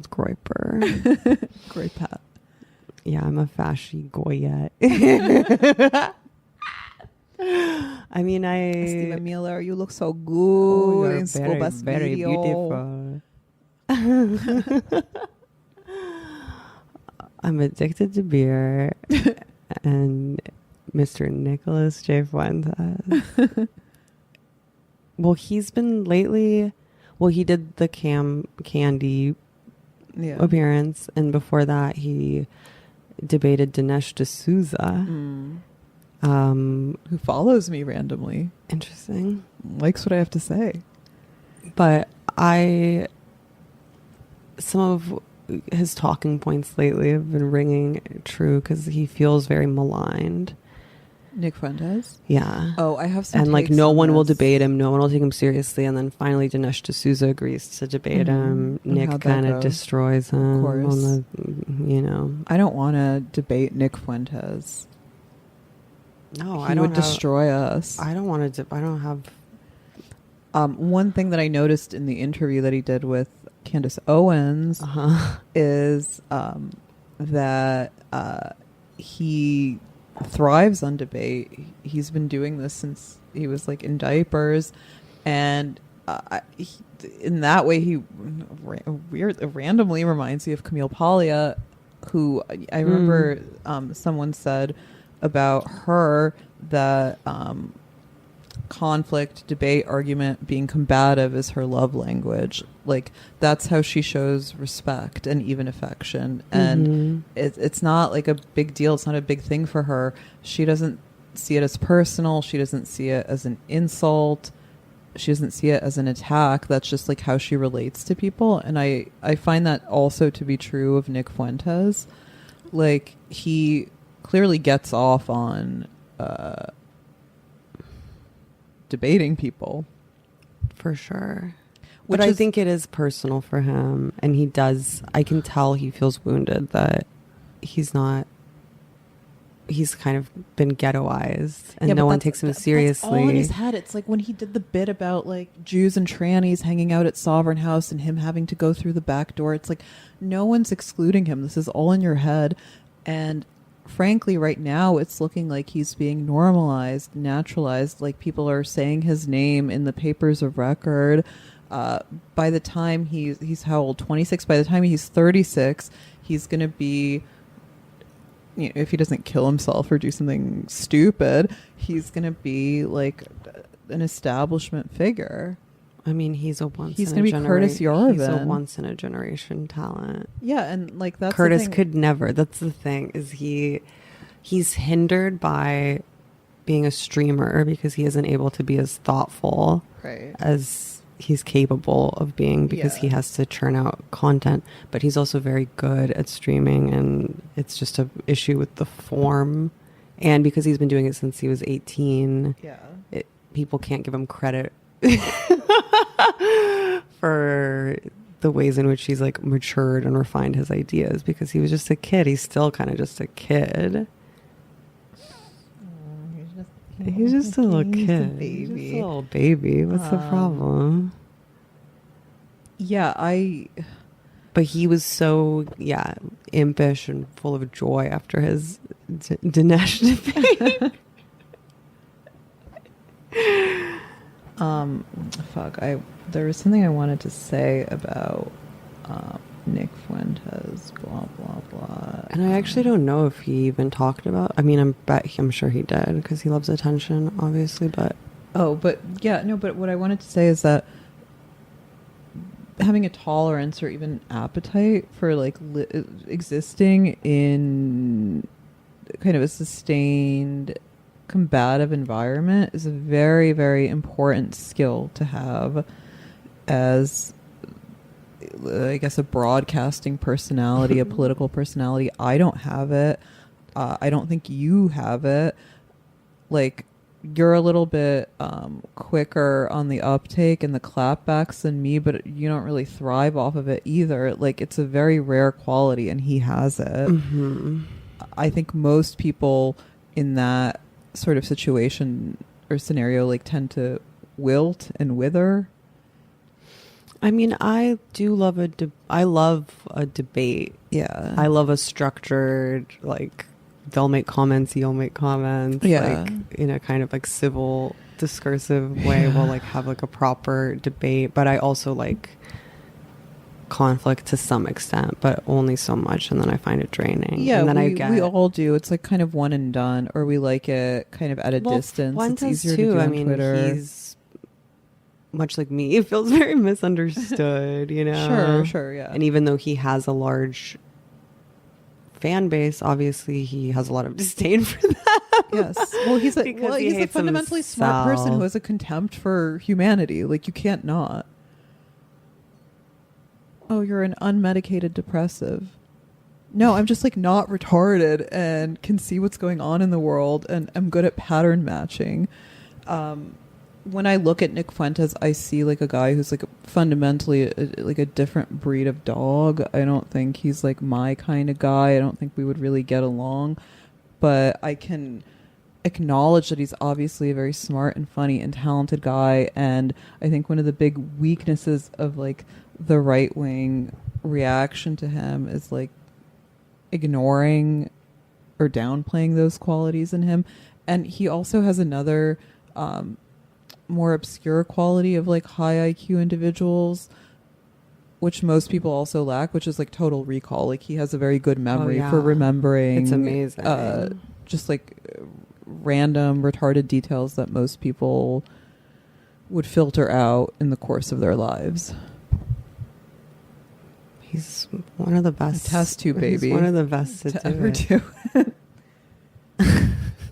20-year-old Groiper. Groipat. Yeah, I'm a fashy goyette. I mean, Steven Miller, you look so good you're in School Bus very Video. beautiful. I'm addicted to beer and Mr. Nicholas J. Fuentes. Well, he's been lately. Well, he did the Candy appearance, and before that, he debated Dinesh D'Souza, who follows me randomly. Interesting. Likes what I have to say. But some of his talking points lately have been ringing true because he feels very maligned. Nick Fuentes? Yeah. Oh, I have some. And like no one will debate him, no one will take him seriously, and then finally Dinesh D'Souza agrees to debate him. Nick kind of destroys him. Of course. On the, I don't want to debate Nick Fuentes. No, he would destroy us. I don't want to. I don't have. One thing that I noticed in the interview that he did with Candace Owens is that he thrives on debate. He's been doing this since he was like in diapers, and in that way he randomly reminds me of Camille Paglia, who I remember someone said about her that conflict, debate, argument, being combative is her love language. Like that's how she shows respect and even affection. And it's not like a big deal. It's not a big thing for her. She doesn't see it as personal. She doesn't see it as an insult. She doesn't see it as an attack. That's just like how she relates to people. And I find that also to be true of Nick Fuentes. Like he clearly gets off on debating people, for sure. But I think it is personal for him, and he does. I can tell he feels wounded that he's not. He's kind of been ghettoized, and no one takes him seriously. That's all in his head. It's like when he did the bit about like Jews and trannies hanging out at Sovereign House and him having to go through the back door. It's like no one's excluding him. This is all in your head, and frankly, right now, it's looking like he's being normalized, naturalized. Like people are saying his name in the papers of record. By the time he's how old? 26. By the time he's 36, he's going to be, you know, if he doesn't kill himself or do something stupid, he's going to be like an establishment figure. I mean, he's going to be Curtis Yarvin. He's a once in a generation talent. Yeah, and like that's Curtis could never. That's the thing, is he's hindered by being a streamer because he isn't able to be as thoughtful as he's capable of being because he has to churn out content. But he's also very good at streaming, and it's just an issue with the form. And because he's been doing it since he was 18, people can't give him credit for the ways in which he's like matured and refined his ideas, because he was just a kid. He's still kind of just a kid. He's just a little kid. He's just a little baby. What's the problem? Yeah, But he was so impish and full of joy after his Dinesh debate. There was something I wanted to say about Nick Fuentes, blah blah blah. And I actually don't know if he even talked about. I mean, I'm sure he did because he loves attention, obviously. But but what I wanted to say is that having a tolerance or even appetite for like existing in kind of a sustained combative environment is a very, very important skill to have as, I guess, a broadcasting personality, a political personality. I don't have it. I don't think you have it. Like, you're a little bit quicker on the uptake and the clapbacks than me, but you don't really thrive off of it either. Like, it's a very rare quality, and he has it. I think most people in that sort of situation or scenario like tend to wilt and wither. I mean, I do love I love a debate. Yeah. I love a structured, like, they'll make comments, you'll make comments. Yeah. Like, in a kind of like civil, discursive way. We'll like have like a proper debate. But I also like conflict to some extent, but only so much, and then I find it draining. Yeah, and then we all do. It's like kind of one and done, or we like it kind of at a distance. Fuentes it's easier too. to do I on mean, Twitter. he's much like me. He feels very misunderstood, you know? Sure, yeah. And even though he has a large fan base, obviously he has a lot of disdain for that. Yes. Well, he's a Because fundamentally smart person who has a contempt for humanity. Like, you can't not. Oh, you're an unmedicated depressive. No, I'm just like not retarded and can see what's going on in the world, and I'm good at pattern matching. When I look at Nick Fuentes, I see like a guy who's like fundamentally like a different breed of dog. I don't think he's like my kind of guy. I don't think we would really get along, but I can acknowledge that he's obviously a very smart and funny and talented guy. And I think one of the big weaknesses of like the right wing reaction to him is like ignoring or downplaying those qualities in him. And he also has another more obscure quality of like high IQ individuals, which most people also lack, which is like total recall. Like, he has a very good memory for remembering. It's amazing. Just like random retarded details that most people would filter out in the course of their lives. He's one of the best. A test tube baby. He's one of the best to ever do.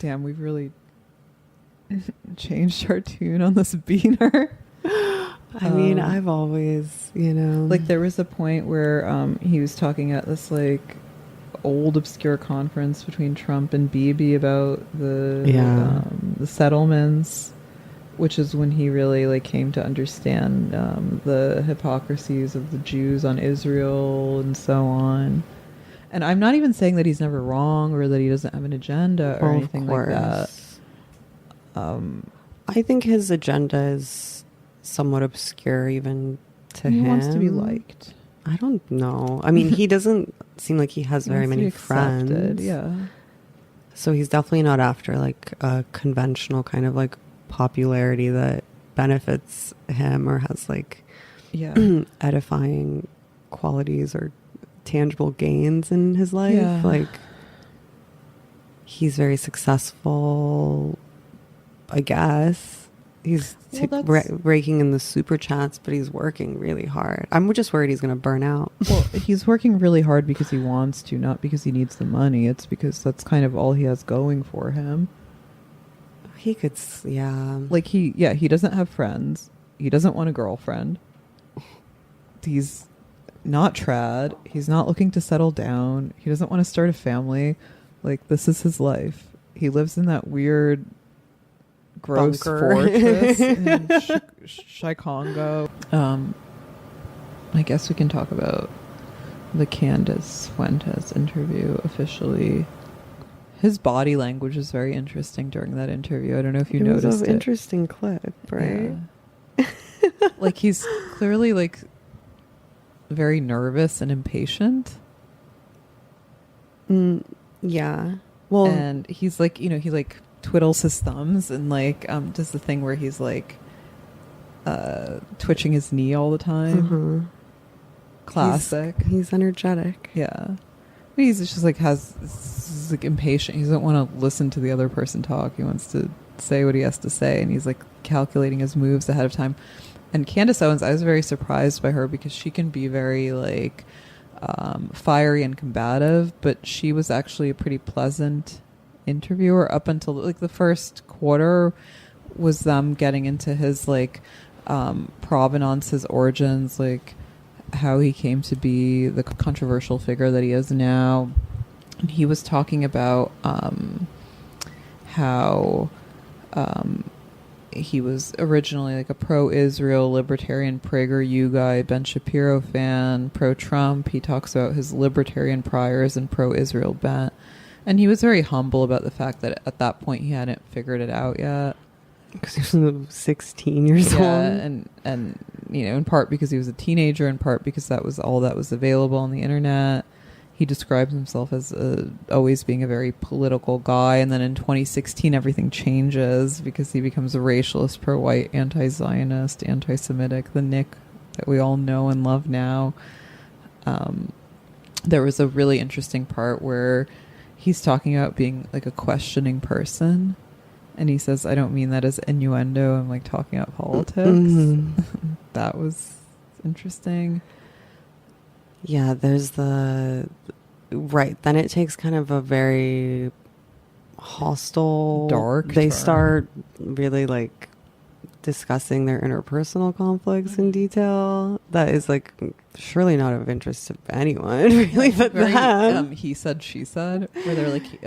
Damn, we've really changed our tune on this beaner. I mean, I've always, you know, like there was a point where he was talking at this like old obscure conference between Trump and Bibi about the settlements, which is when he really like came to understand the hypocrisies of the Jews on Israel and so on. And I'm not even saying that he's never wrong or that he doesn't have an agenda or anything like that. I think his agenda is somewhat obscure even to him. He wants to be liked. I don't know. I mean, he doesn't seem like he has very many friends. Yeah. So he's definitely not after like a conventional kind of like popularity that benefits him or has like edifying qualities or tangible gains in his life. Yeah. Like, he's very successful, I guess. He's raking in the super chats, but he's working really hard. I'm just worried he's going to burn out. Well, he's working really hard because he wants to, not because he needs the money. It's because that's kind of all he has going for him. He could, Like, he doesn't have friends. He doesn't want a girlfriend. He's not trad. He's not looking to settle down. He doesn't want to start a family. Like, this is his life. He lives in that weird gross bunker fortress in Chicago. I guess we can talk about the Candace Fuentes interview officially. His body language is very interesting during that interview. I don't know if you noticed it. It was an interesting clip, right? Yeah. Like, he's clearly like very nervous and impatient. Yeah. Well, and he's like, he like twiddles his thumbs and like does the thing where he's like twitching his knee all the time. Classic. He's energetic. Yeah. He's just like he's like impatient. He doesn't want to listen to the other person talk. He wants to say what he has to say, and he's like calculating his moves ahead of time. And Candace Owens, I was very surprised by her because she can be very like fiery and combative, but she was actually a pretty pleasant interviewer up until like the first quarter was them getting into his like provenance, his origins, like how he came to be the controversial figure that he is now. And he was talking about how he was originally like a pro-Israel libertarian PragerU guy, Ben Shapiro fan, pro-Trump. He talks about his libertarian priors and pro-Israel bent. And he was very humble about the fact that at that point he hadn't figured it out yet. Because he was 16 years old. And in part because he was a teenager, in part because that was all that was available on the internet. He describes himself as always being a very political guy, and then in 2016 everything changes because he becomes a racialist, pro-white, anti-Zionist, anti-Semitic, the Nick that we all know and love now. There was a really interesting part where he's talking about being like a questioning person, and he says, "I don't mean that as innuendo. I'm like talking about politics." Mm-hmm. That was interesting. Yeah, there's right. Then it takes kind of a very hostile, dark. They start really like discussing their interpersonal conflicts in detail. That is like surely not of interest to anyone, really, but very, them. He said, she said, where they're like,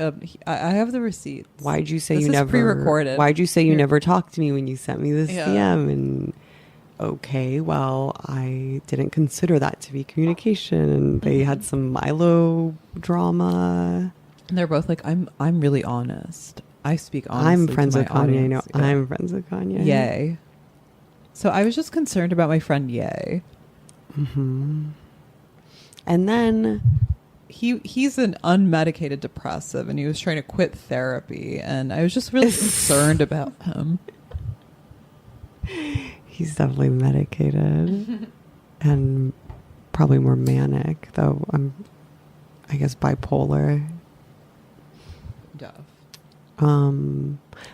I have the receipts. Why'd you say this you is never pre-recorded? Why'd you say you never talked to me when you sent me this Yeah. DM? And okay, well, I didn't consider that to be communication. And they had some Milo drama. And they're both like, I'm really honest. I speak honestly. I'm friends to with my Kanye. audience. No, Yeah. I'm friends with Kanye. Yay. So I was just concerned about my friend Ye. Mm-hmm. And then he's an unmedicated depressive, and he was trying to quit therapy, and I was just really concerned about him. He's definitely medicated and probably more manic, though I guess bipolar. Yeah.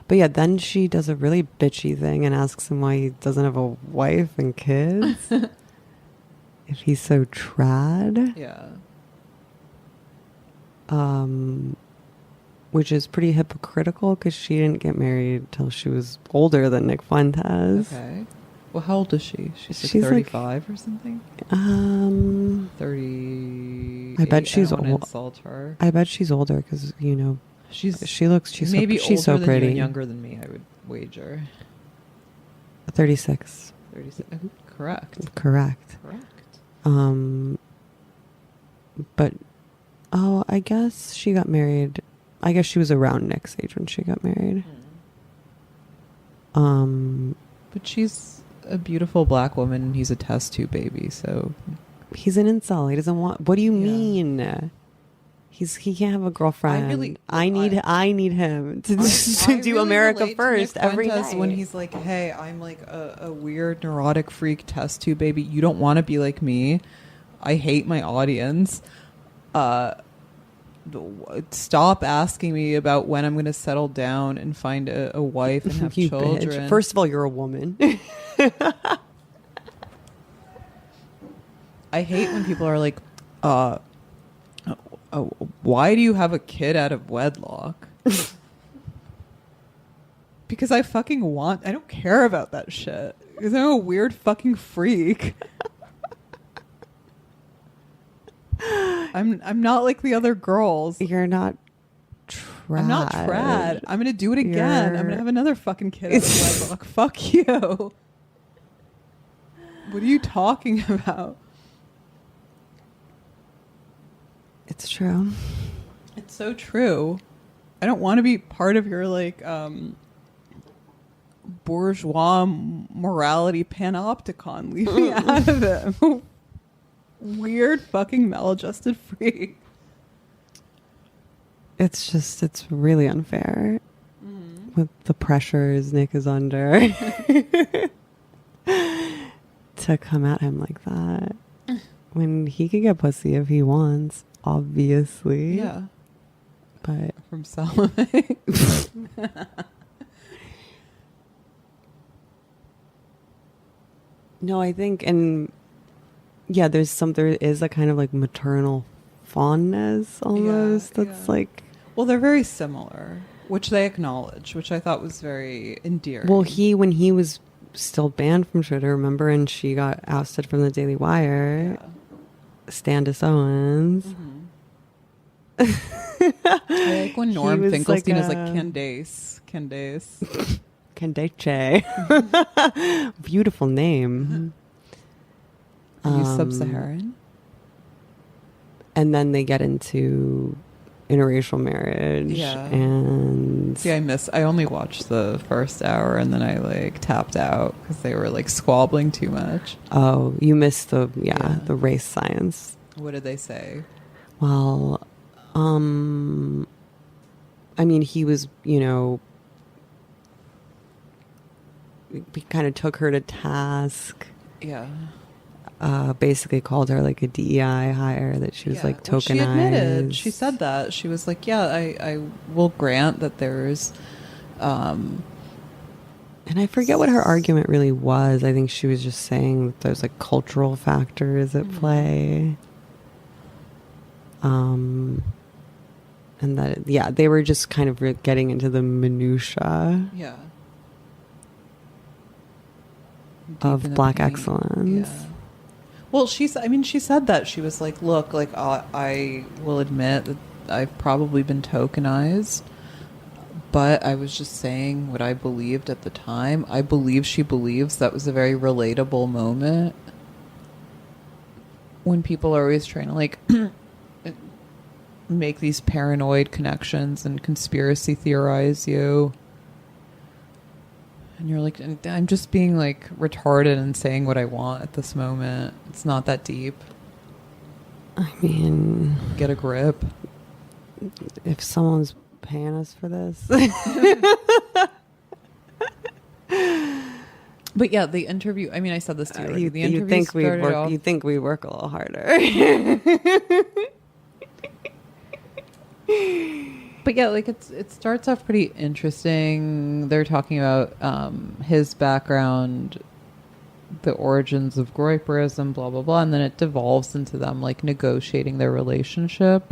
But yeah, then she does a really bitchy thing and asks him why he doesn't have a wife and kids. If he's so trad. Yeah. Which is pretty hypocritical because she didn't get married till she was older than Nick Fuentes. Okay. Well, how old is she? She's She's 35 or something? 30. I bet she's old. Insult her. I bet she's older because, she's maybe she's so older pretty. Than you and younger than me, I would wager. 36. 36. Correct. But I guess she got married. I guess she was around Nick's age when she got married. But she's a beautiful black woman, and he's a test tube baby, so he's an incel. He doesn't want. What do you mean? He can't have a girlfriend. I need him to do really America First every night. When he's like, "Hey, I'm like a weird neurotic freak test tube baby. You don't want to be like me. I hate my audience. Stop asking me about when I'm going to settle down and find a wife and have children." Bitch. First of all, you're a woman. I hate when people are like, why do you have a kid out of wedlock? Because I don't care about that shit. Because I'm a weird fucking freak. I'm not like the other girls. You're not trad. I'm not trad. I'm going to do it again. I'm going to have another fucking kid out of wedlock. Fuck you. What are you talking about? It's true. It's so true. I don't want to be part of your like bourgeois morality panopticon. Leave me out of it. I'm a weird fucking maladjusted freak. It's really unfair with the pressures Nick is under to come at him like that when he could get pussy if he wants, obviously. Yeah. But from Salome. No, I think, and yeah, there is a kind of like maternal fondness almost. That's like, well, they're very similar, which they acknowledge, which I thought was very endearing. Well, when he was still banned from Twitter, remember, and she got ousted from the Daily Wire. Yeah. Candace Owens. I like when Norm Finkelstein is like Candace. Candace. Beautiful name. Are you sub-Saharan? And then they get into interracial marriage. Yeah. And see, I only watched the first hour and then I like tapped out because they were like squabbling too much. Oh, you missed the race science. What did they say? Well, I mean, he was, you know, he kind of took her to task. Yeah. Basically called her like a DEI hire, that she was like tokenized. Well, she admitted, she said that. She was like, yeah, I will grant that there's... and I forget what her argument really was. I think she was just saying that there's like cultural factors at play. And that, yeah, they were just kind of getting into the minutia. Yeah. Of Black excellence. Yeah. Well, she said that. She was like, look, like, I will admit that I've probably been tokenized, but I was just saying what I believed at the time. I believe she believes that was a very relatable moment when people are always trying to, like, make these paranoid connections and conspiracy theorize you. And you're like, I'm just being like retarded and saying what I want at this moment. It's not that deep. I mean, get a grip. If someone's paying us for this. But yeah, the interview, I mean, I said this to you already. The interview you think we work a little harder. But yeah, like it starts off pretty interesting. They're talking about his background, the origins of groyperism, blah blah blah, and then it devolves into them like negotiating their relationship,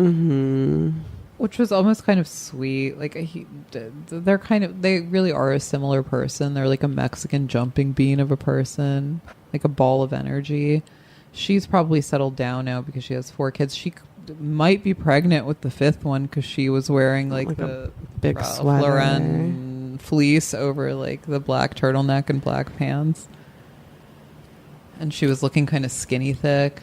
which was almost kind of sweet. Like they really are a similar person. They're like a Mexican jumping bean of a person, like a ball of energy. She's probably settled down now because she has 4 kids. She might be pregnant with the 5th one because she was wearing like the big sweater, Lauren fleece over like the black turtleneck and black pants, and she was looking kind of skinny thick.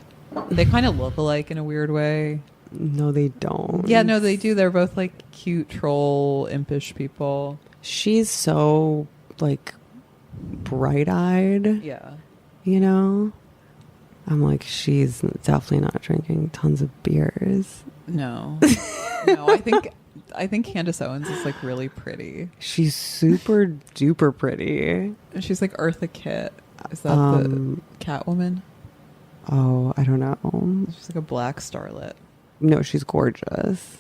They kind of look alike in a weird way. No, they don't. Yeah, no, they do. They're both like cute troll impish people. She's so like bright-eyed. Yeah, you know, I'm like, she's definitely not drinking tons of beers. No. No, I think Candace Owens is like really pretty. She's super duper pretty. And she's like Eartha Kitt. Is that the Catwoman? Oh, I don't know. She's like a black starlet. No, she's gorgeous.